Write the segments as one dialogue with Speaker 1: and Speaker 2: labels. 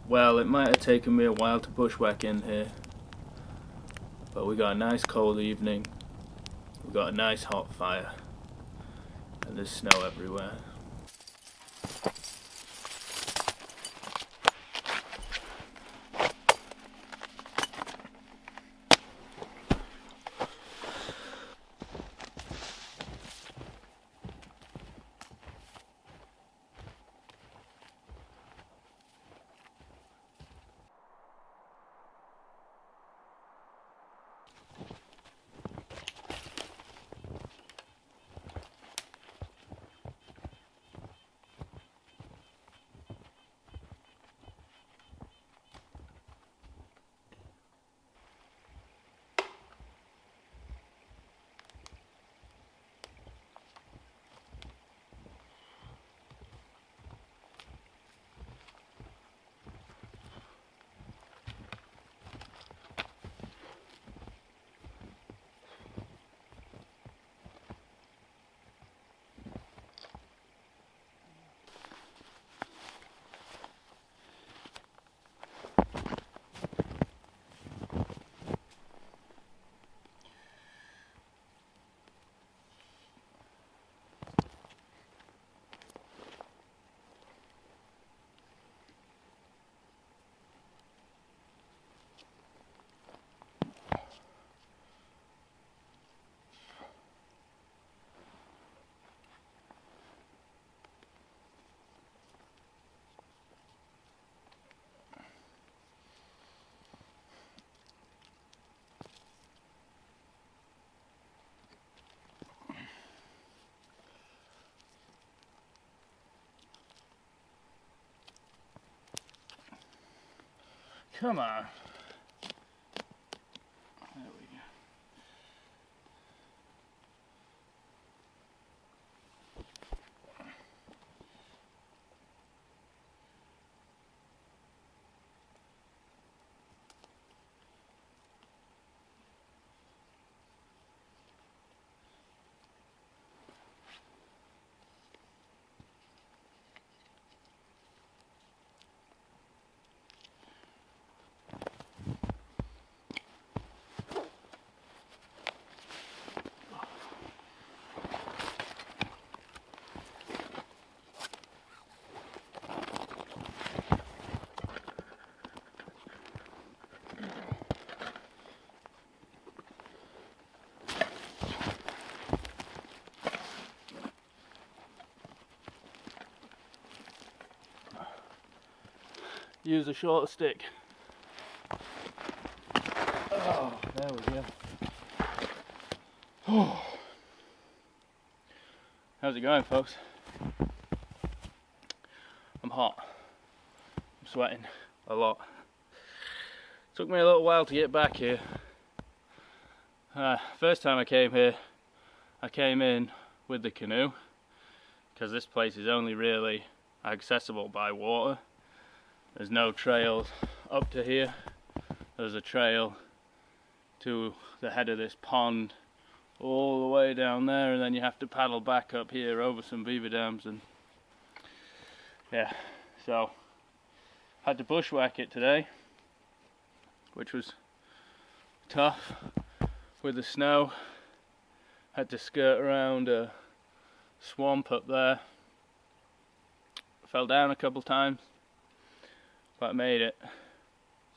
Speaker 1: Well, it might have taken me a while to bushwhack in here, but we got a nice cold evening, we got a nice hot fire, and there's snow everywhere. Come on. There we go. Use a shorter stick. Oh, there we go. Oh. How's it going, folks? I'm hot. I'm sweating a lot. Took me a little while to get back here. First time I came here, I came in with the canoe because this place is only really accessible by water. There's no trails up to here. There's a trail to the head of this pond all the way down there, and then you have to paddle back up here over some beaver dams, and yeah, so had to bushwhack it today, which was tough with the snow. Had to skirt around a swamp up there. Fell down a couple times, but I made it.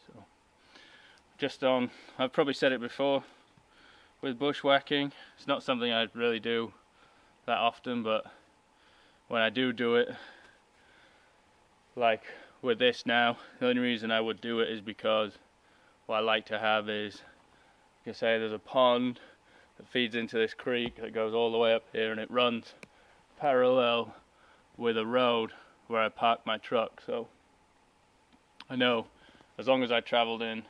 Speaker 1: So just on, I've probably said it before, with bushwhacking, it's not something I really do that often, but when I do it, like with this now, the only reason I would do it is because what I like to have is, like I say, there's a pond that feeds into this creek that goes all the way up here, and it runs parallel with a road where I park my truck. So I know as long as I traveled in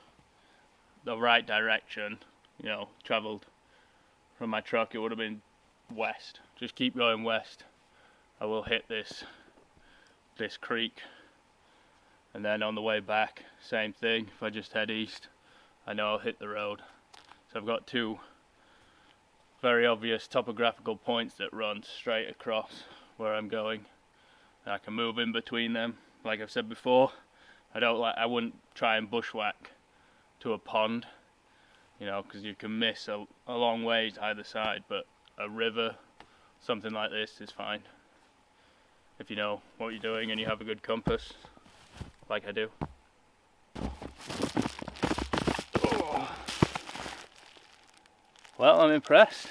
Speaker 1: the right direction, you know, traveled from my truck, it would have been west. Just keep going west. I will hit this creek, and then on the way back, same thing. If I just head east, I know I'll hit the road. So I've got two very obvious topographical points that run straight across where I'm going, and I can move in between them. Like I've said before, I wouldn't try and bushwhack to a pond, you know, because you can miss a long ways either side, but a river, something like this is fine. If you know what you're doing and you have a good compass, like I do. Oh. Well, I'm impressed.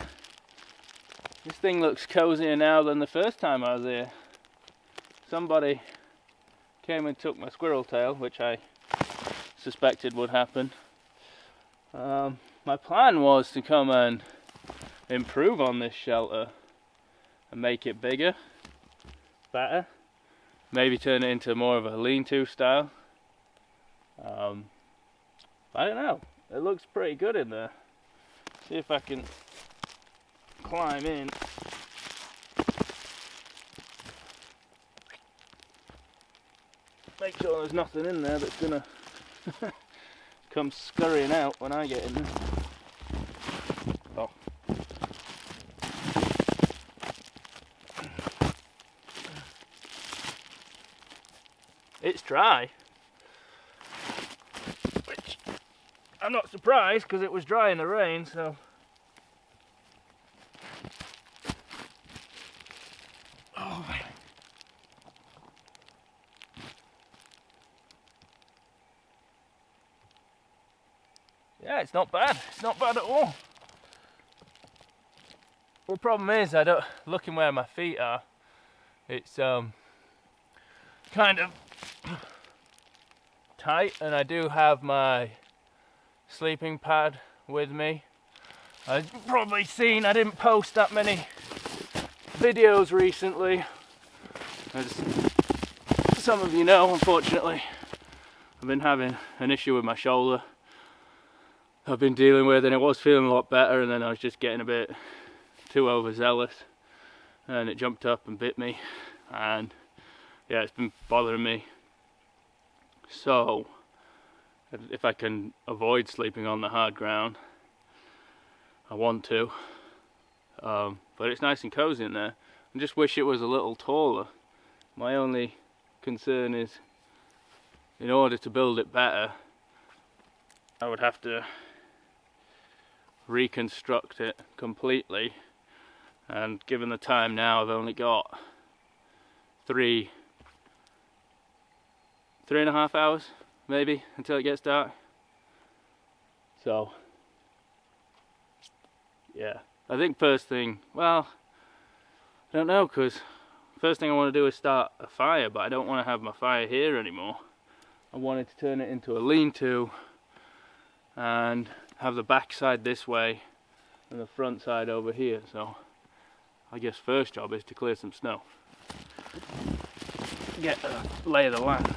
Speaker 1: This thing looks cozier now than the first time I was here. Somebody came and took my squirrel tail, which I suspected would happen. My plan was to come and improve on this shelter and make it bigger, better, maybe turn it into more of a lean-to style. I don't know, it looks pretty good in there. See if I can climb in. Make sure there's nothing in there that's gonna come scurrying out when I get in there. Oh. It's dry, which I'm not surprised because it was dry in the rain, so. Oh man. Yeah, it's not bad. It's not bad at all. The problem is, looking where my feet are, it's kind of tight, and I do have my sleeping pad with me. I've probably seen I didn't post that many videos recently, as some of you know. Unfortunately, I've been having an issue with my shoulder I've been dealing with, and it was feeling a lot better, and then I was just getting a bit too overzealous and it jumped up and bit me, and yeah, it's been bothering me. So if I can avoid sleeping on the hard ground, I want to, but it's nice and cozy in there. I just wish it was a little taller. My only concern is, in order to build it better, I would have to reconstruct it completely, and given the time now, I've only got three and a half hours maybe until it gets dark. So yeah, I think first thing, well, I don't know, because first thing I want to do is start a fire, but I don't want to have my fire here anymore. I wanted to turn it into a lean-to and have the back side this way and the front side over here. So I guess first job is to clear some snow, get a lay of the land.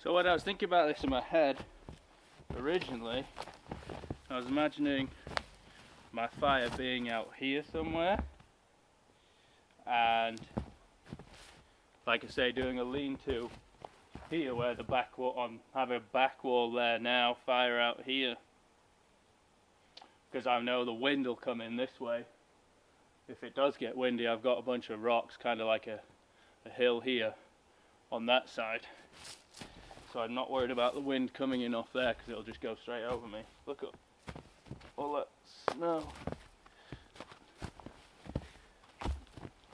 Speaker 1: So when I was thinking about this in my head originally, I was imagining my fire being out here somewhere, and like I say, doing a lean-to here where the back wall, have a back wall there now, fire out here, because I know the wind will come in this way. If it does get windy, I've got a bunch of rocks, kind of like a hill here on that side, so I'm not worried about the wind coming in off there, because it'll just go straight over me. Look at all that snow.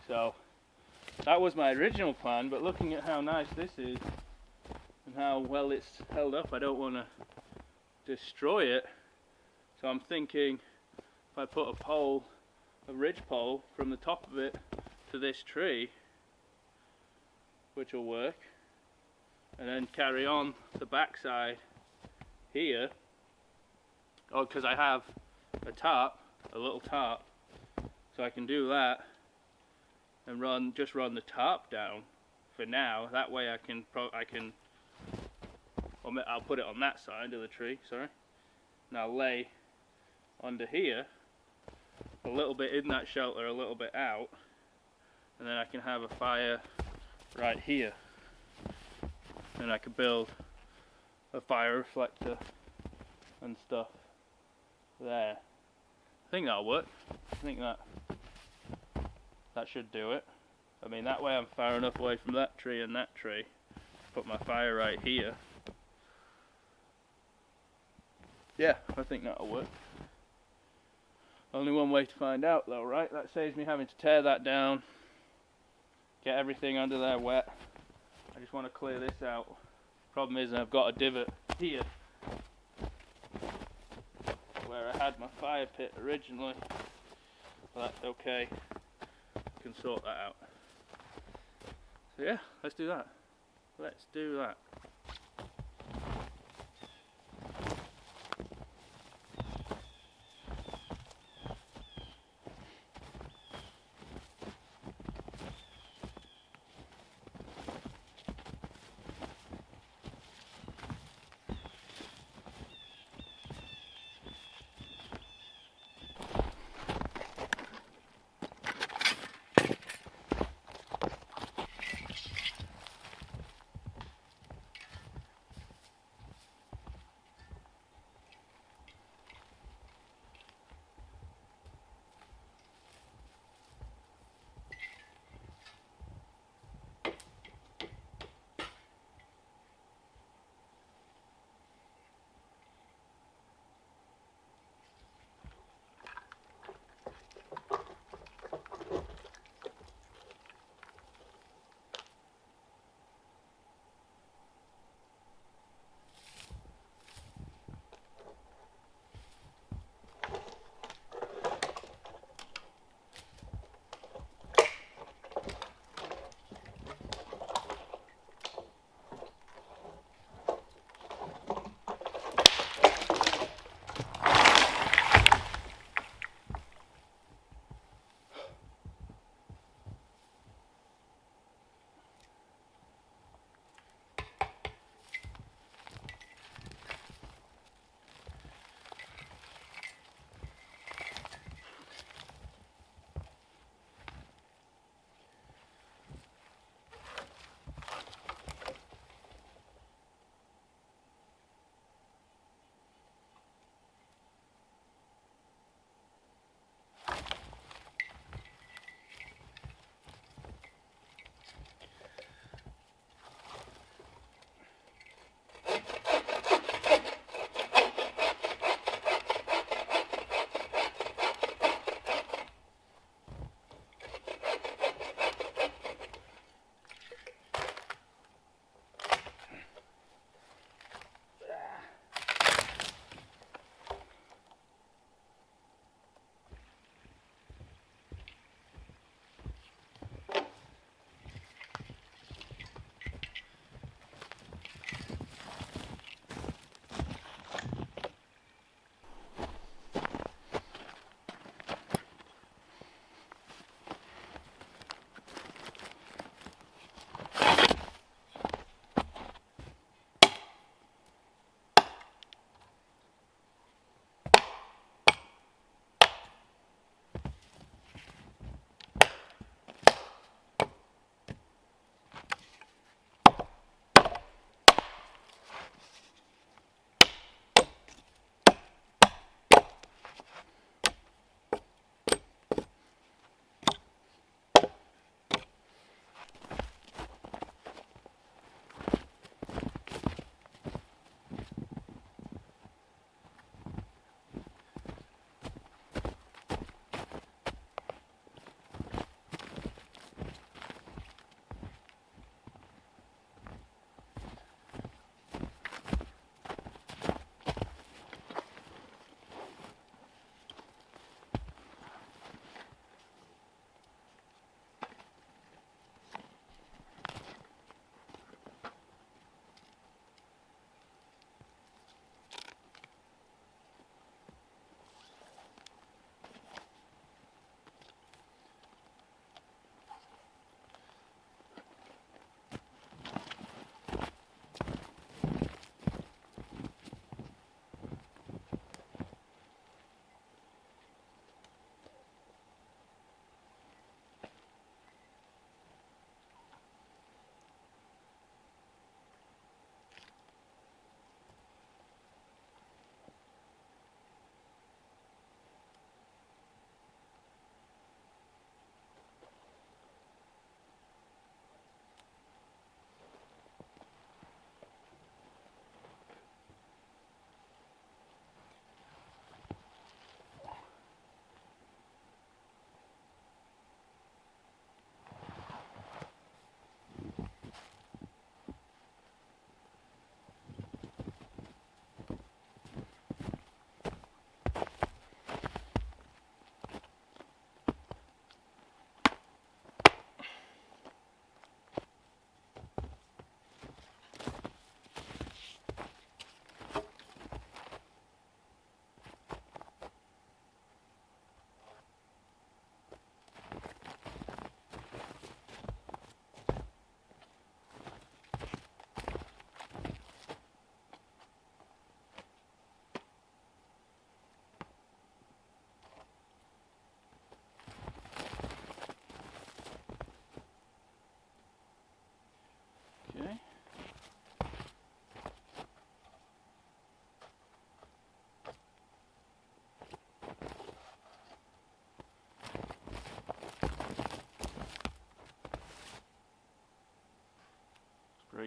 Speaker 1: So that was my original plan, but looking at how nice this is and how well it's held up, I don't want to destroy it. So I'm thinking if I put a ridge pole from the top of it to this tree, which will work, and then carry on the backside here. Oh, because I have a tarp, a little tarp, so I can do that and just run the tarp down for now. That way I'll put it on that side of the tree, sorry, and I'll lay under here a little bit in that shelter, a little bit out, and then I can have a fire right here, and I can build a fire reflector and stuff there, think that'll work. I think that should do it. I mean, that way I'm far enough away from that tree and that tree. Put my fire right here. Yeah, I think that'll work. Only one way to find out though, right? That saves me having to tear that down, get everything under there wet. I just want to clear this out. Problem is I've got a divot here where I had my fire pit originally. But that's okay. I can sort that out. So yeah, let's do that. Let's do that.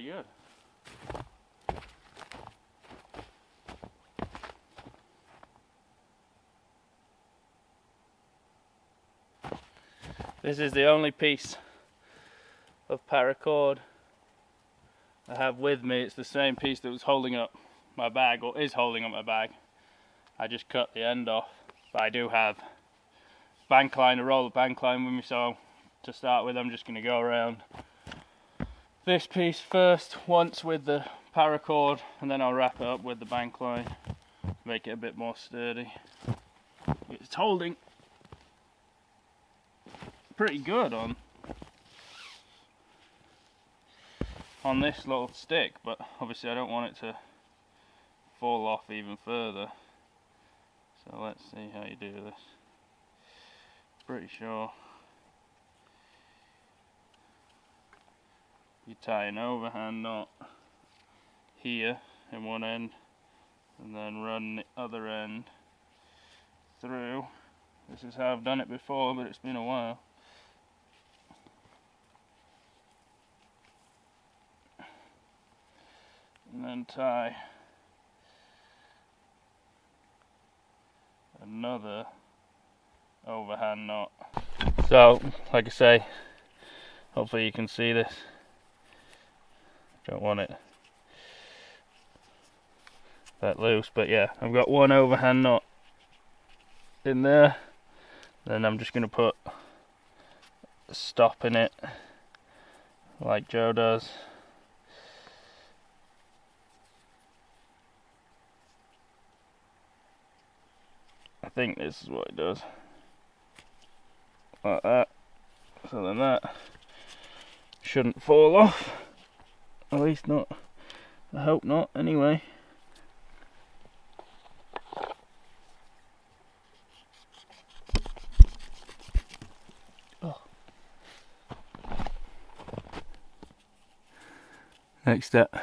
Speaker 1: pretty good. This is the only piece of paracord I have with me. It's the same piece that was holding up my bag, or is holding up my bag. I just cut the end off, but I do have bank line, a roll of bank line with me, so to start with I'm just going to go around this piece first, once with the paracord, and then I'll wrap it up with the bank line to make it a bit more sturdy. It's holding pretty good on this little stick, but obviously I don't want it to fall off even further. So let's see how you do this. Pretty sure you tie an overhand knot here in one end and then run the other end through. This is how I've done it before, but it's been a while. And then tie another overhand knot. So, like I say, hopefully you can see this. Don't want it that loose, but yeah, I've got one overhand knot in there. Then I'm just going to put a stop in it, like Joe does. I think this is what it does. Like that. So then that shouldn't fall off. At least not. I hope not, anyway. Oh. Next step.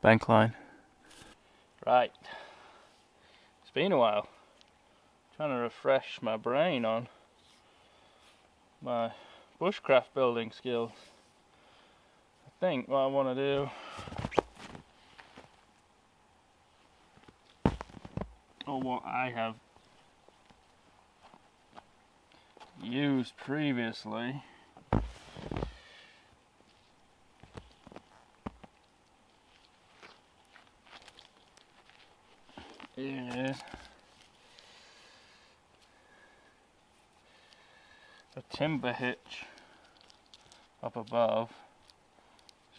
Speaker 1: Bank line. Right. It's been a while. Trying to refresh my brain on my bushcraft building skills. I think what I want to do, or what I have used previously, is a timber hitch up above.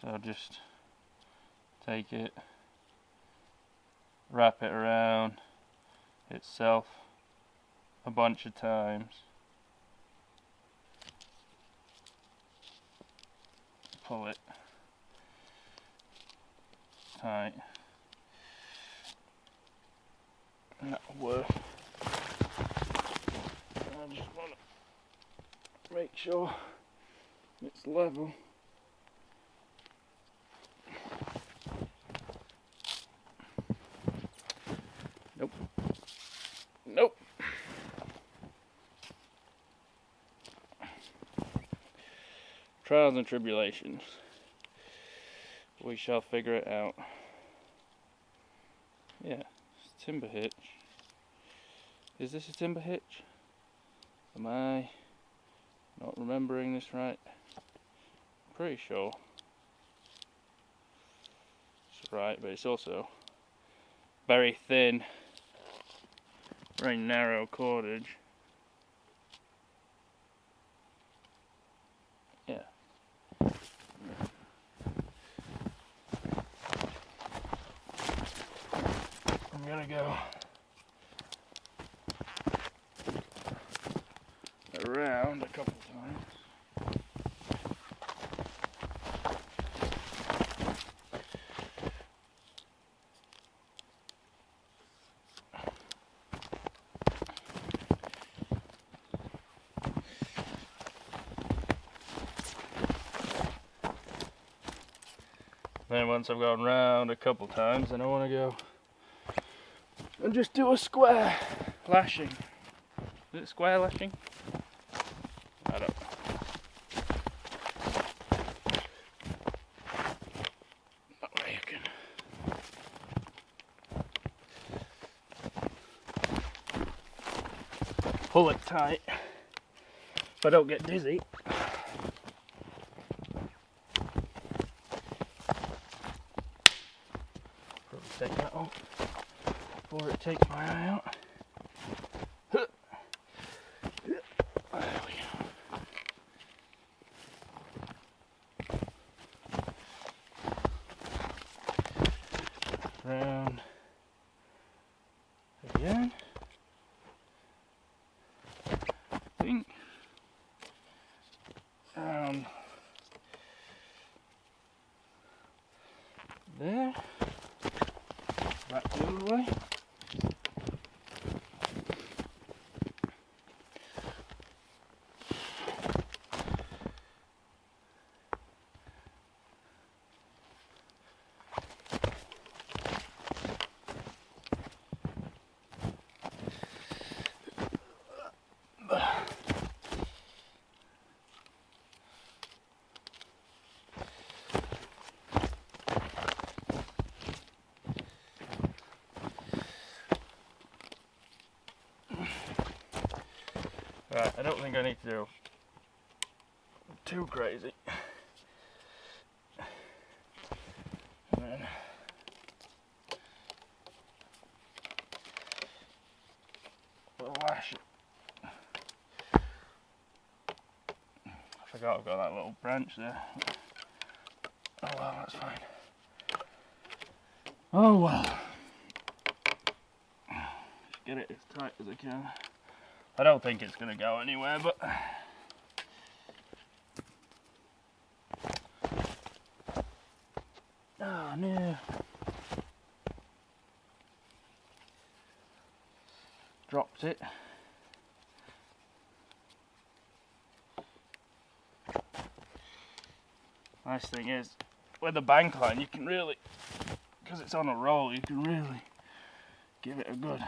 Speaker 1: So I'll just take it, wrap it around itself a bunch of times, pull it tight, and that'll work. I just want to make sure it's level. Nope. Nope. Trials and tribulations. We shall figure it out. Yeah, it's a timber hitch. Is this a timber hitch? Am I not remembering this right? Pretty sure it's right, but it's also very thin, very narrow cordage. Yeah. I'm gonna go around a couple times. Then once I've gone round a couple times, then I want to go and just do a square lashing. Is it square lashing? I don't know. pull it tight if I don't get dizzy. Probably take that off before it takes my eye out. There we go. Round again. Think. Round there. Back the other way. Right, I don't think I need to do too crazy. And then we'll lash it. I forgot I've got that little branch there. Oh well, that's fine. Oh well. Just get it as tight as I can. I don't think it's going to go anywhere, but oh no. Dropped it. Nice thing is, with the bank line, you can really, because it's on a roll, you can really give it a good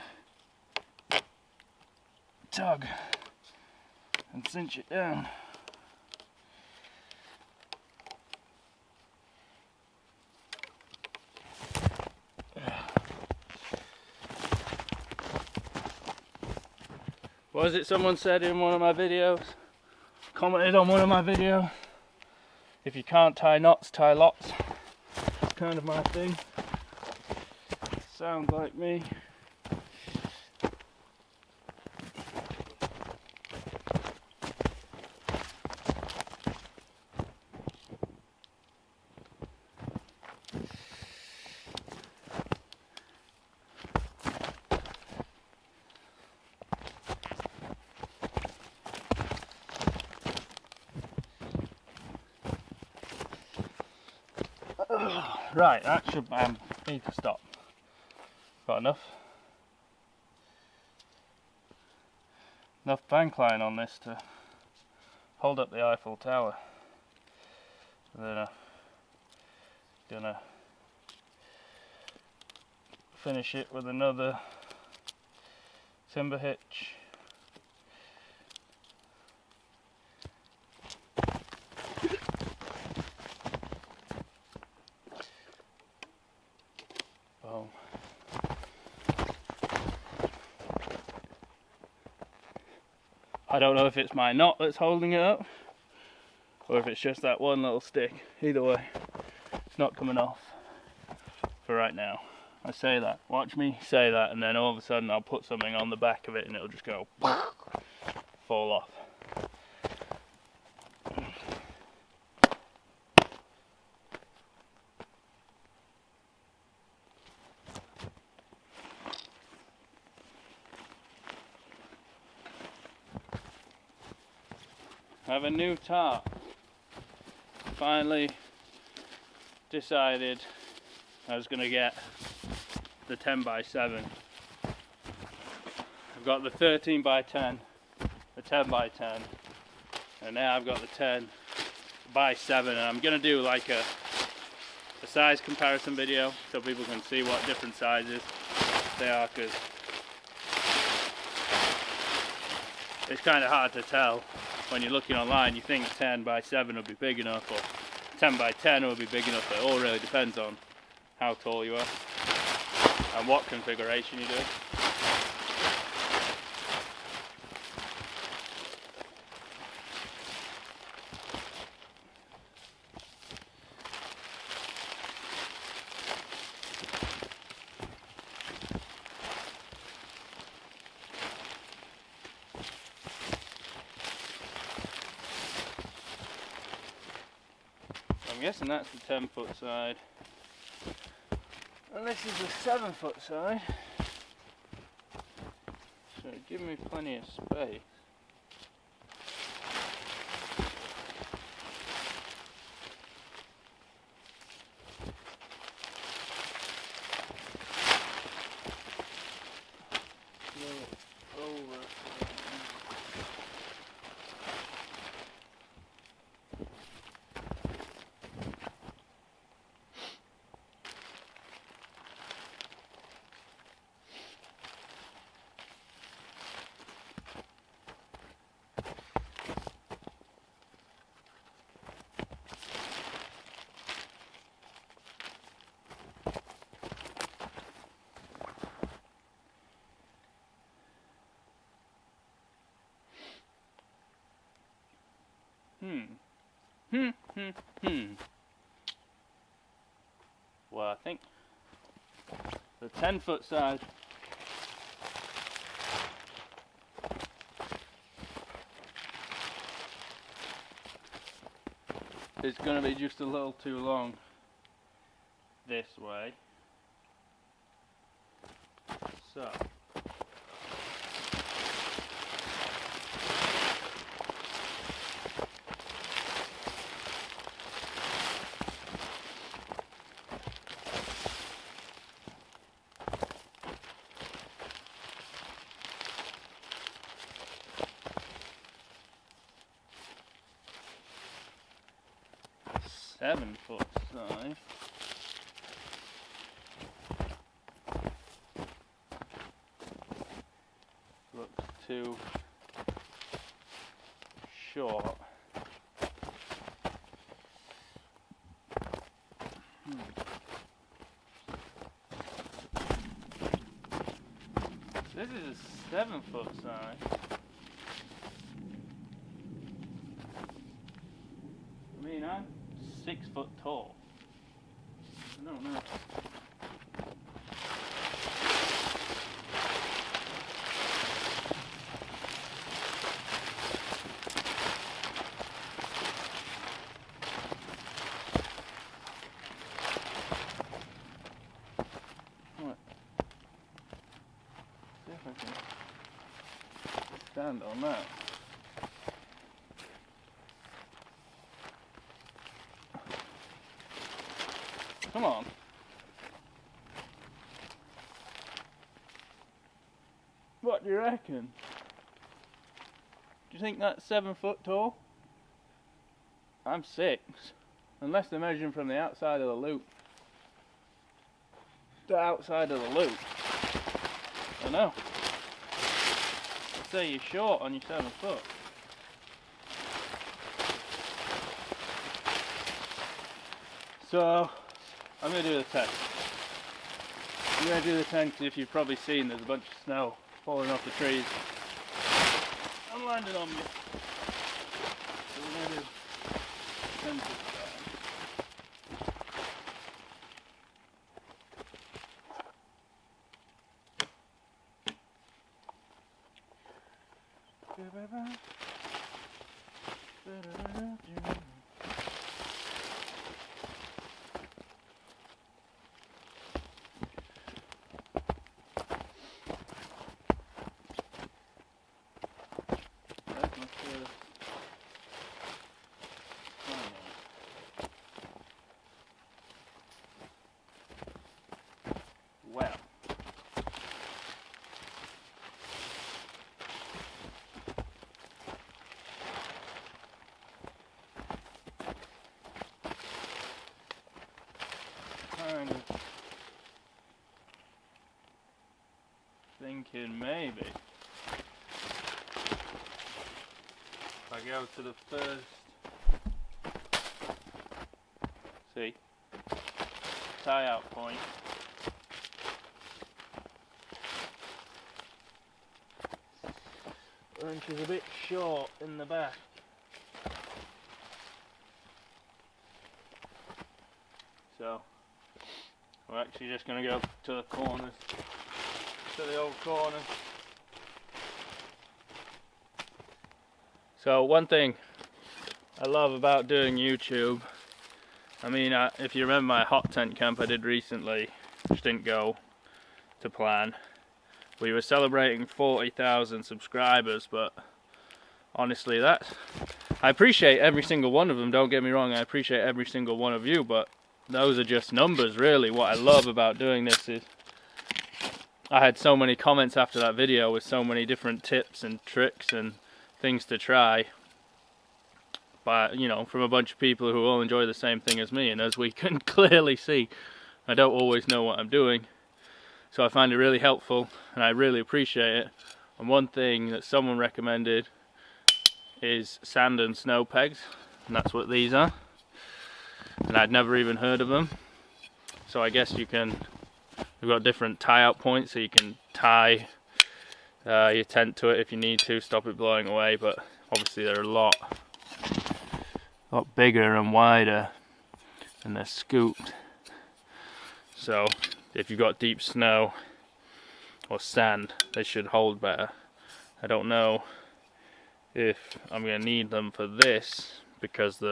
Speaker 1: tug and cinch it down. What was it someone said in one of my videos? Commented on one of my videos. If you can't tie knots, tie lots. Kind of my thing. Sounds like me. Right, that should need to stop. Got enough bank line on this to hold up the Eiffel Tower. So then I'm gonna finish it with another timber hitch. Boom. I don't know if it's my knot that's holding it up or if it's just that one little stick. Either way, it's not coming off for right now. I say that, watch me say that, and then all of a sudden I'll put something on the back of it and it'll just go fall off. I have a new tarp. Finally decided I was going to get the 10x7. I've got the 13x10, the 10x10, and now I've got the 10x7, and I'm going to do like a size comparison video so people can see what different sizes they are, because it's kind of hard to tell. When you're looking online, you think 10x7 will be big enough, or 10x10 will be big enough. It all really depends on how tall you are and what configuration you do. I'm guessing that's the 10-foot side. And this is the 7-foot side. So give me plenty of space. Well, I think the 10-foot side is going to be just a little too long this way. So seven-foot side. Looks too short. This is a 7-foot side. I mean, I'm 6 foot tall. I don't know. What? See if I can stand on that. Come on. What do you reckon? Do you think that's 7 foot tall? I'm 6. Unless they're measuring from the outside of the loop. The outside of the loop. I don't know. I'd say you're short on your 7 foot. So I'm going to do the 10. I'm going to do the 10 because if you've probably seen, there's a bunch of snow falling off the trees. I'm landing on me. So we're going to do 10 foot well. Kind of thinking maybe if I go to the first, see, tie out point. And she's a bit short in the back. So we're actually just going to go to the corners, to the old corners. So one thing I love about doing YouTube I mean, if you remember my hot tent camp I did recently, which didn't go to plan, we were celebrating 40,000 subscribers, but honestly, I appreciate every single one of them, don't get me wrong, I appreciate every single one of you, but those are just numbers really. What I love about doing this is I had so many comments after that video with so many different tips and tricks and things to try, but you know, from a bunch of people who all enjoy the same thing as me, and as we can clearly see, I don't always know what I'm doing, so I find it really helpful and I really appreciate it. And one thing that someone recommended is sand and snow pegs, and that's what these are, and I'd never even heard of them. So I guess you can, we've got different tie out points, so you can tie your tent to it if you need to, stop it blowing away, but obviously they're a lot bigger and wider and they're scooped. So if you've got deep snow or sand, they should hold better. I don't know if I'm going to need them for this because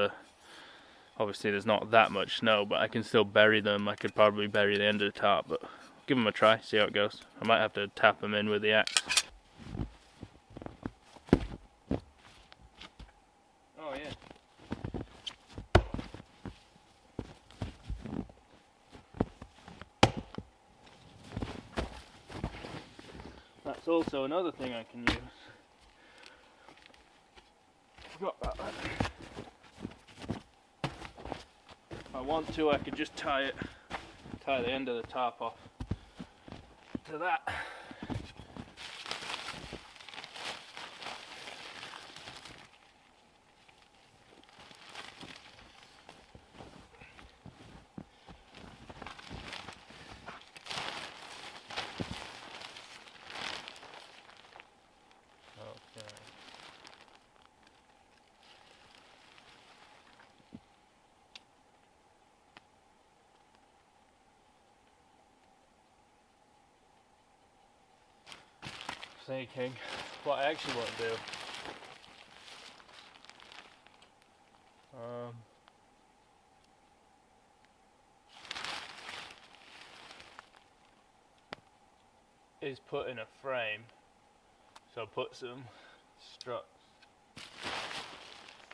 Speaker 1: obviously there's not that much snow, but I can still bury them. I could probably bury the end of the tarp, but give them a try, see how it goes. I might have to tap them in with the axe. Oh yeah. That's also another thing I can use. Forgot about that. If I want to, I could just tie the end of the tarp off to that. Thinking what I actually want to do. Is put in a frame. So put some struts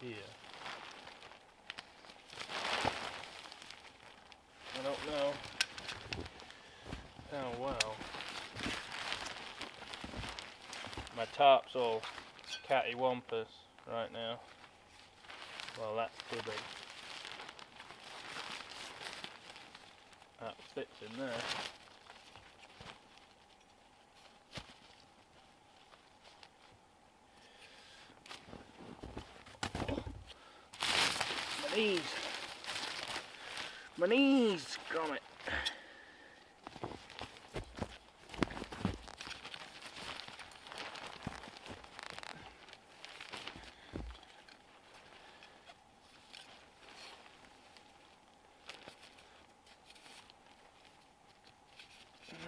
Speaker 1: here. I don't know how well. My tarp's all cattywampus right now. Well, that's too big. That fits in there. My knees! My knees, grommet!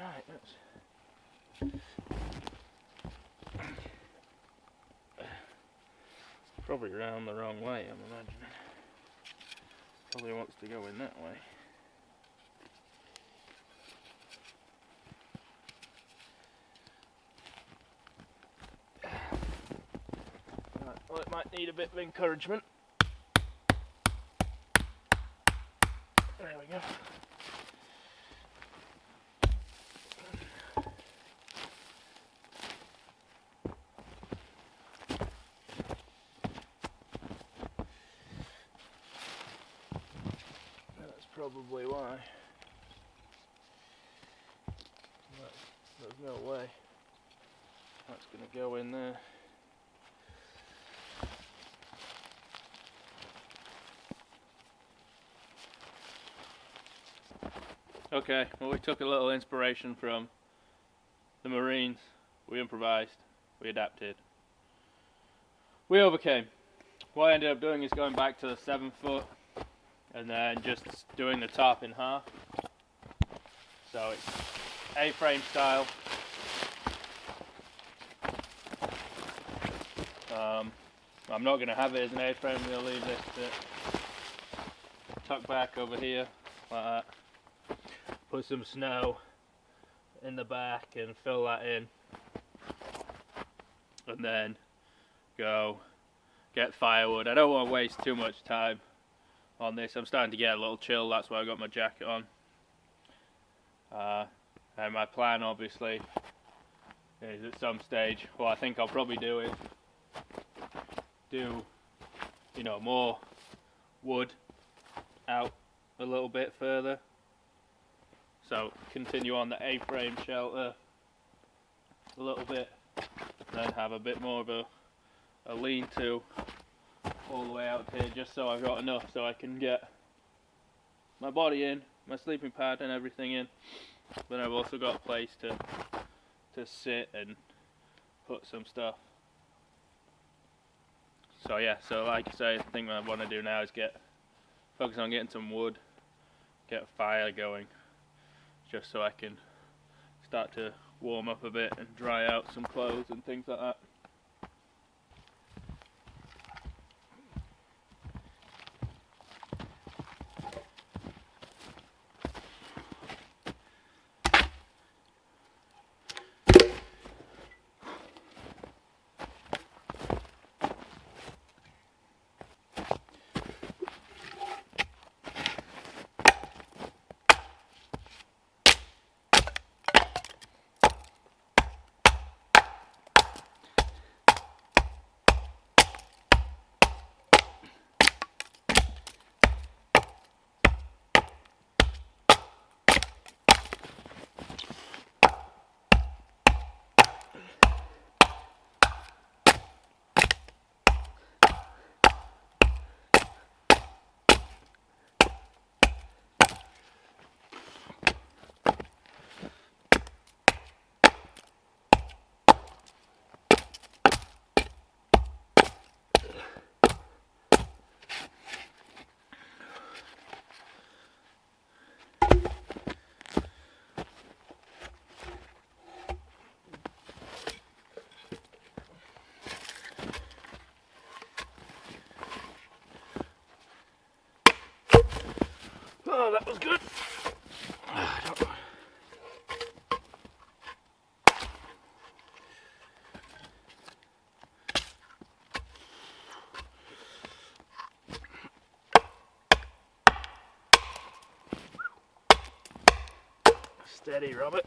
Speaker 1: Right, that's probably round the wrong way, I'm imagining. Probably wants to go in that way. Right, well, it might need a bit of encouragement. There we go. Probably why. There's no way that's going to go in there. Okay, well, we took a little inspiration from the Marines. We improvised, we adapted, we overcame. What I ended up doing is going back to the 7 foot and then just doing the top in half. So it's A-frame style. I'm not going to have it as an A-frame, I'm going to leave this to tuck back over here like that. Put some snow in the back and fill that in, and then go get firewood. I don't want to waste too much time on this. I'm starting to get a little chill, that's why I got my jacket on. And my plan obviously is at some stage, what I think I'll probably do is do, you know, more wood out a little bit further. So continue on the A-frame shelter a little bit, then have a bit more of a lean-to all the way out here, just so I've got enough so I can get my body in, my sleeping pad and everything in. But I've also got a place to sit and put some stuff. So yeah, so like I say, I think what I want to do now is focus on getting some wood, get a fire going, just so I can start to warm up a bit and dry out some clothes and things like that. Oh, that was good. Steady, Robert.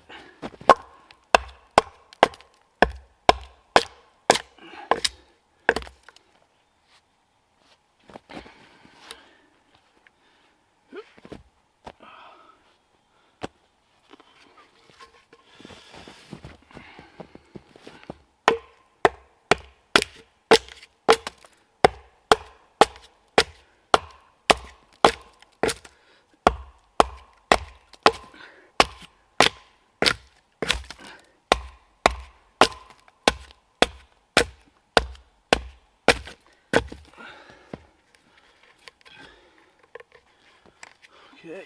Speaker 1: Okay.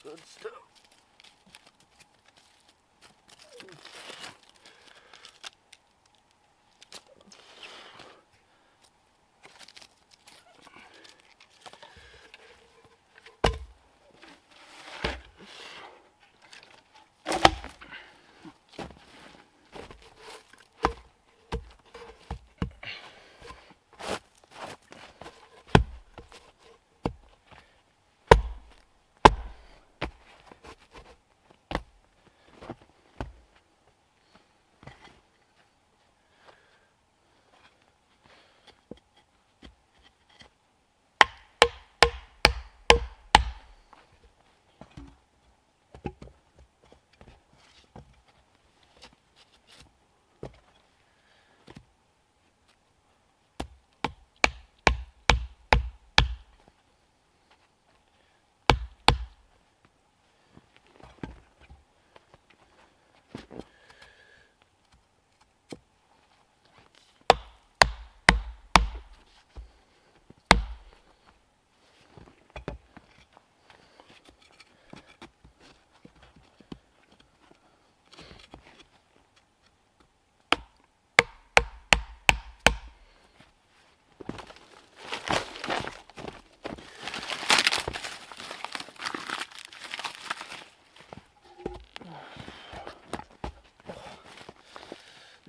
Speaker 1: Good stuff.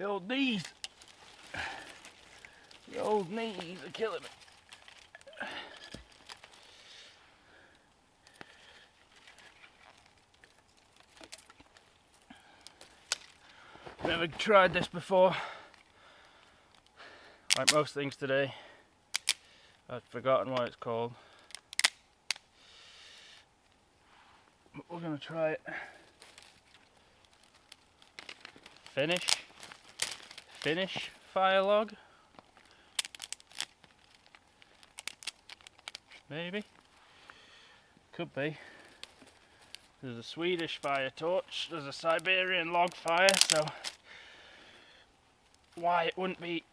Speaker 1: The old knees. The old knees are killing me. Never tried this before. Like most things today, I've forgotten what it's called. But we're gonna try it. Finish fire log. Maybe. Could be. There's a Swedish fire torch, there's a Siberian log fire, so why it wouldn't be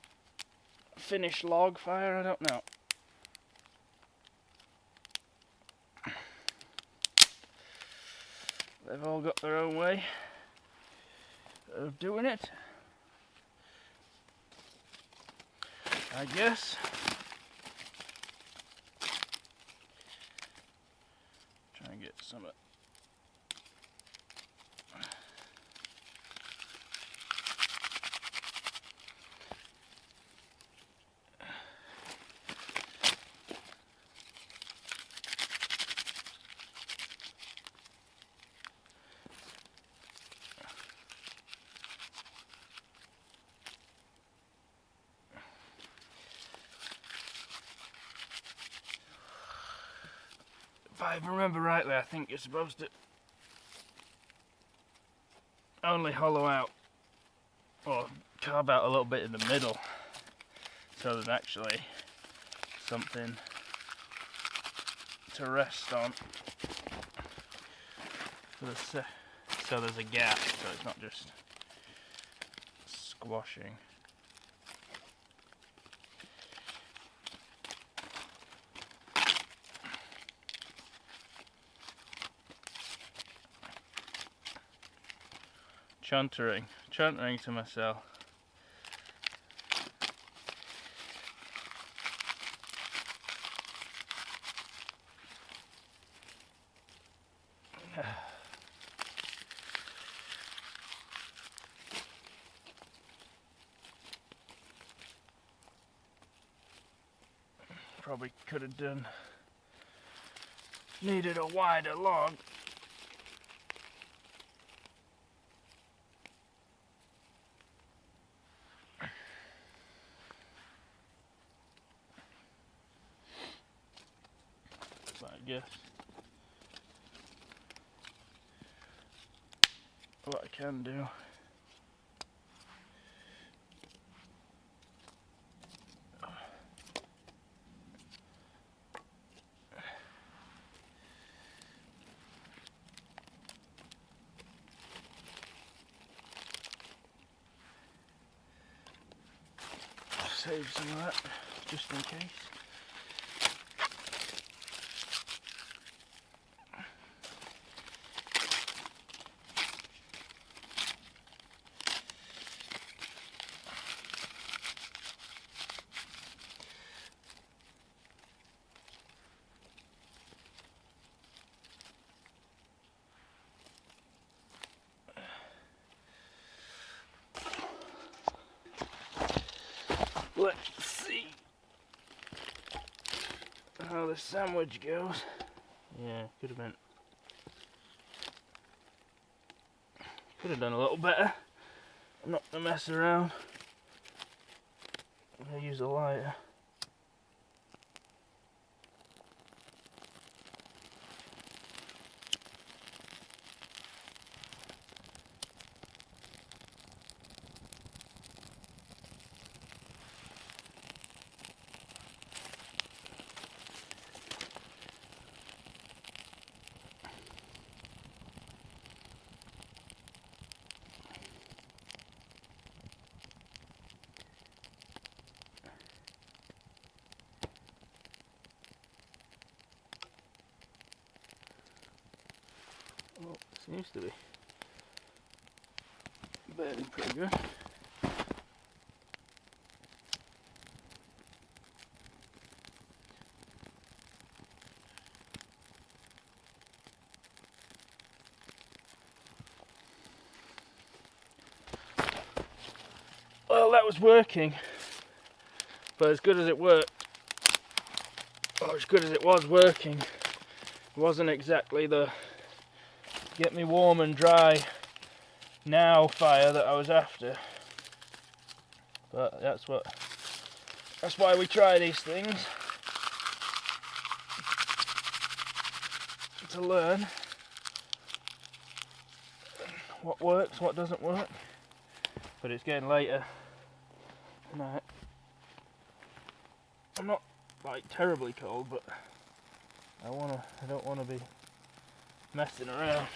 Speaker 1: Finnish log fire, I don't know. They've all got their own way of doing it, I guess. Try and get some of it. 'If I remember rightly, I think you're supposed to only hollow out or carve out a little bit in the middle so there's actually something to rest on. So there's a gap, so it's not just squashing. Chuntering to myself. Probably could have needed a wider log. I guess what I can do. Save some of that just in case. Let's see how the sandwich goes. Yeah, could have done a little better. I'm not gonna mess around. I'm gonna use a lighter. Well, seems to be burning pretty good. Well, that was working, but as good as it worked, or as good as it was working, it wasn't exactly the get me warm and dry now fire that I was after. But that's why we try these things, to learn what works, what doesn't work. But it's getting later tonight. I'm not like terribly cold, but I don't wanna be messing around.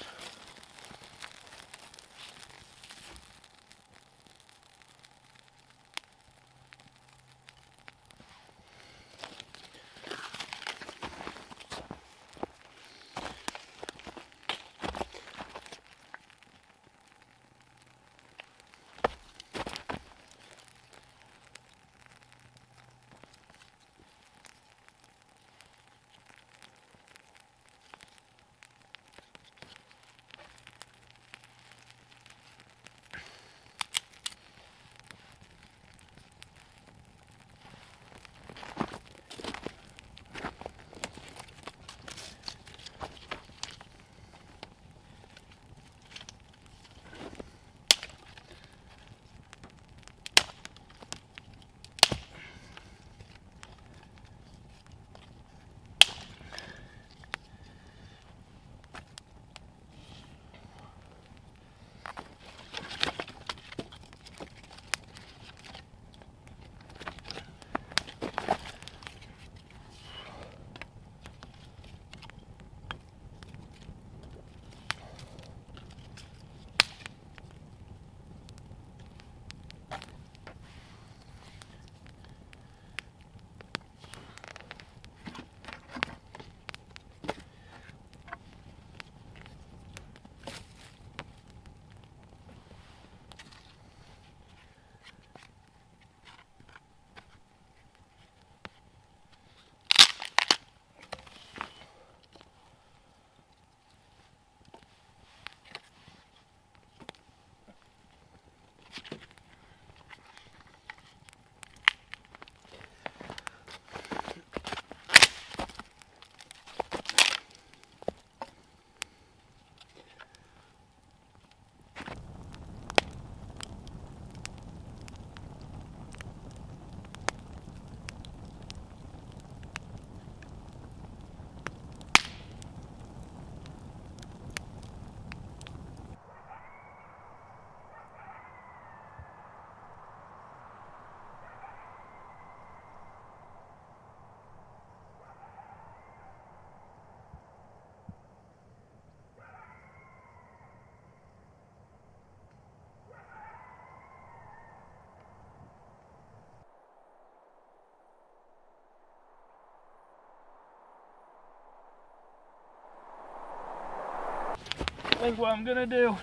Speaker 1: I think what I'm gonna do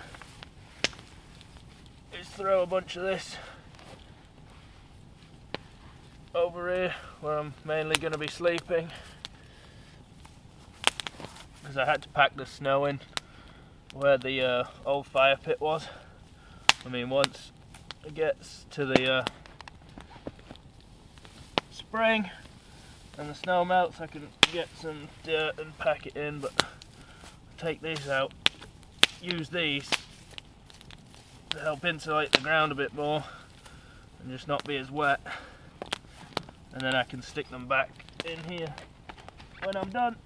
Speaker 1: is throw a bunch of this over here where I'm mainly gonna be sleeping, because I had to pack the snow in where the old fire pit was. I mean, once it gets to the spring and the snow melts, I can get some dirt and pack it in, but take these out, use these to help insulate the ground a bit more and just not be as wet, and then I can stick them back in here when I'm done.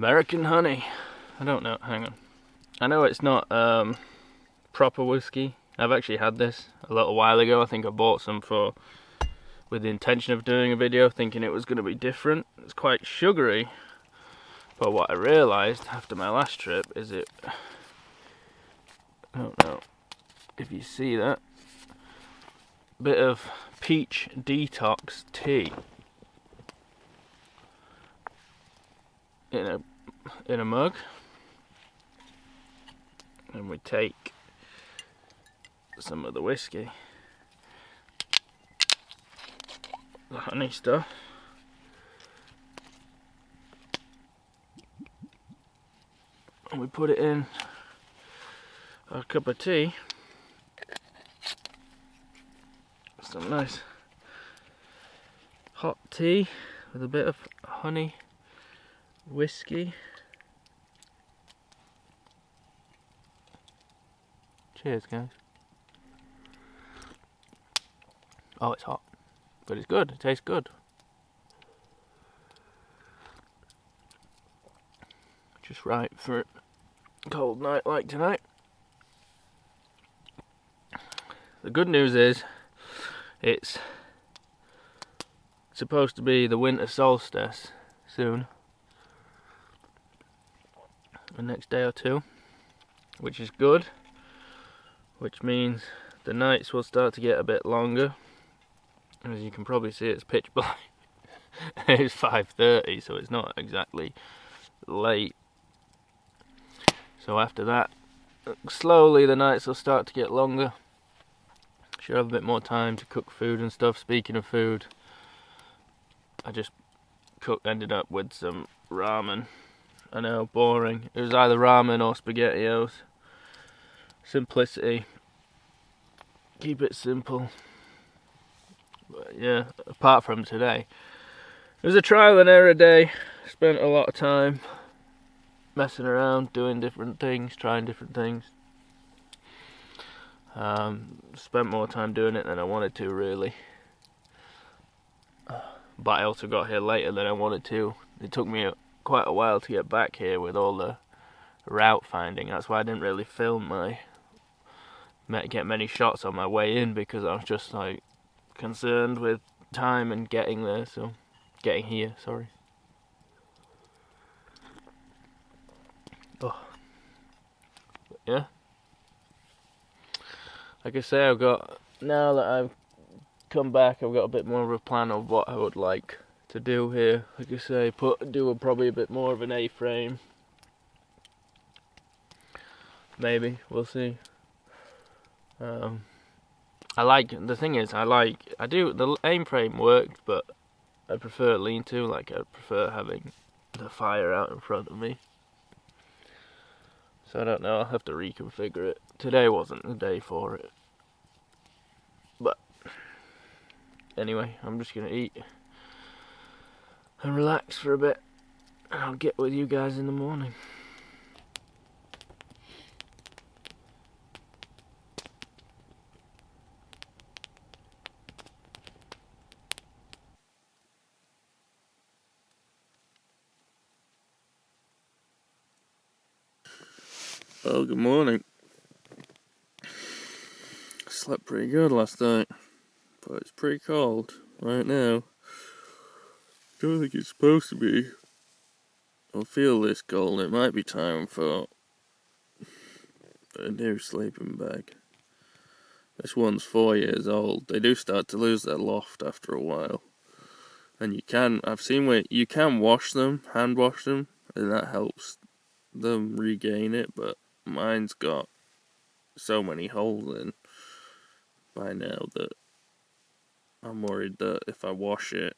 Speaker 1: American honey. I don't know, hang on. I know it's not proper whiskey. I've actually had this a little while ago. I think I bought some with the intention of doing a video, thinking it was going to be different. It's quite sugary, but what I realised after my last trip is I don't know if you see that, bit of peach detox tea in a mug, and we take some of the whiskey, the honey stuff, and we put it in a cup of tea. Some nice hot tea with a bit of honey whiskey. Cheers, guys. Oh, it's hot, but it's good. It tastes good. Just right for a cold night like tonight. The good news is it's supposed to be the winter solstice soon, the next day or two, which is good, which means the nights will start to get a bit longer. As you can probably see, it's pitch black. It's 5:30, so it's not exactly late. So after that, slowly the nights will start to get longer. Should have a bit more time to cook food and stuff. Speaking of food, I just ended up with some ramen. I know, boring. It was either ramen or SpaghettiOs. Simplicity. Keep it simple. But yeah, apart from today, it was a trial and error day. Spent a lot of time messing around, doing different things, trying different things. Spent more time doing it than I wanted to, really. But I also got here later than I wanted to. It took me quite a while to get back here with all the route finding. That's why I didn't really get many shots on my way in, because I was just like concerned with time and getting here, sorry. Oh. But yeah. Like I say, now that I've come back, I've got a bit more of a plan of what I would like to do here. Like I say, probably a bit more of an A-frame. Maybe, we'll see. The aim frame worked, but I prefer lean-to, I prefer having the fire out in front of me. So I don't know, I'll have to reconfigure it. Today wasn't the day for it. But anyway, I'm just gonna eat and relax for a bit, and I'll get with you guys in the morning. Well, good morning. Slept pretty good last night, but it's pretty cold right now. Don't think it's supposed to be. I'll feel this cold. It might be time for a new sleeping bag. This one's 4 years old. They do start to lose their loft after a while. And I've seen where you can wash them, hand wash them, and that helps them regain it, but mine's got so many holes in by now that I'm worried that if I wash it,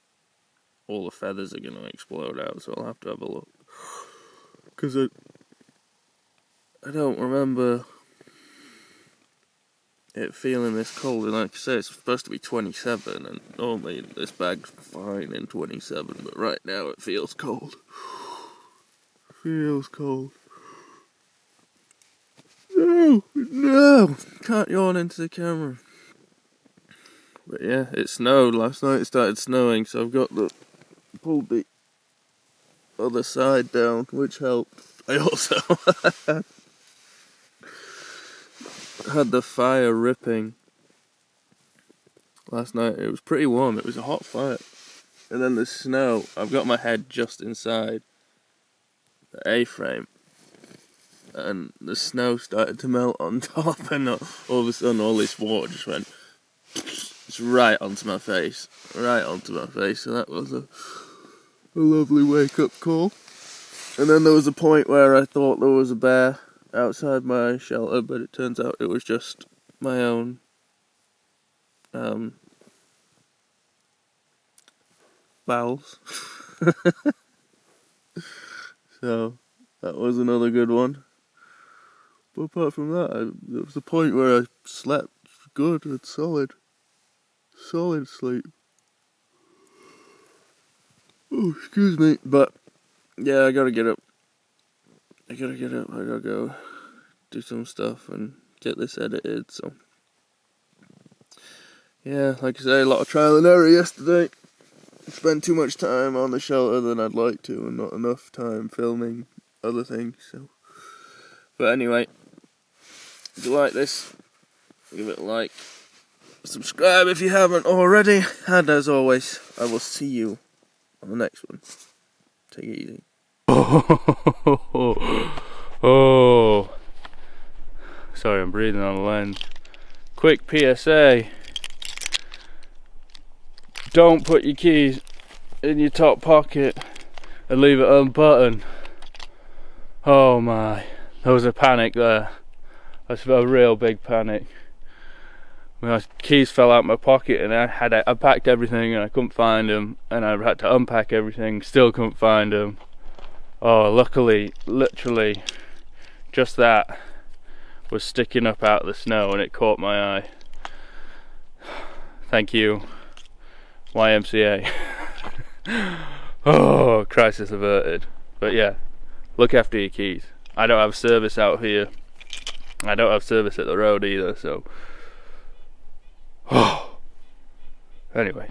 Speaker 1: all the feathers are going to explode out, so I'll have to have a look. Because I don't remember it feeling this cold, and like I say, it's supposed to be 27, and normally this bag's fine in 27, but right now it feels cold. Feels cold. No, can't yawn into the camera. But yeah, it snowed last night. It started snowing, so I've pulled the
Speaker 2: other side down, which helped. I also had the fire ripping last night. It was pretty warm, it was a hot fire. And then the snow, I've got my head just inside the A-frame, and the snow started to melt on top, and all of a sudden all this water just went right onto my face. So that was a lovely wake-up call. And then there was a point where I thought there was a bear outside my shelter, but it turns out it was just my own bowels. So that was another good one. But apart from that, there was a point where I slept good and solid sleep. Oh, excuse me. But yeah, I gotta get up. I gotta go do some stuff and get this edited. So yeah, like I say, a lot of trial and error yesterday. Spent too much time on the shelter than I'd like to, and not enough time filming other things. So, but anyway, if you like this, give it a like, subscribe if you haven't already, and as always, I will see you on the next one. Take it easy.
Speaker 1: Oh, sorry, I'm breathing on the lens. Quick PSA. Don't put your keys in your top pocket and leave it unbuttoned. Oh my, there was a panic there. That's a real big panic. My keys fell out my pocket, and I packed everything and I couldn't find them, and I had to unpack everything, still couldn't find them. Oh, luckily, literally, just that was sticking up out of the snow and it caught my eye. Thank you, YMCA. Oh, crisis averted. But yeah, look after your keys. I don't have service out here. I don't have service at the road either, so. Oh. Anyway,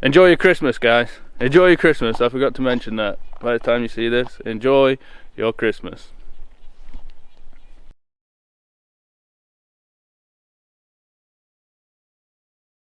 Speaker 1: enjoy your Christmas, guys. Enjoy your Christmas. I forgot to mention that. By the time you see this, enjoy your Christmas.